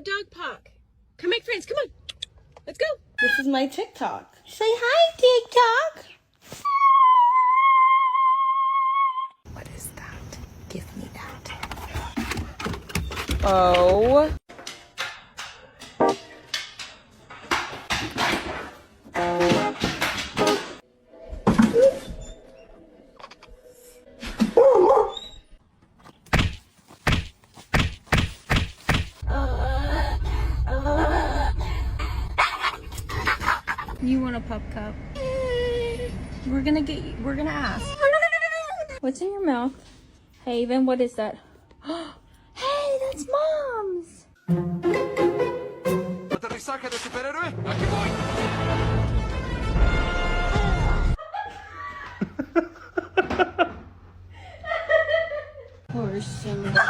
dog park. Come make friends. Come on. Let's go. This is my TikTok. Say hi, TikTok. What is that? Give me that. Oh. You want a pup cup? We're gonna ask. What's in your mouth? Haven, what is that? Hey, that's Mom's. Aterrizaje de superhéroe. Aquí voy. Poor Simba.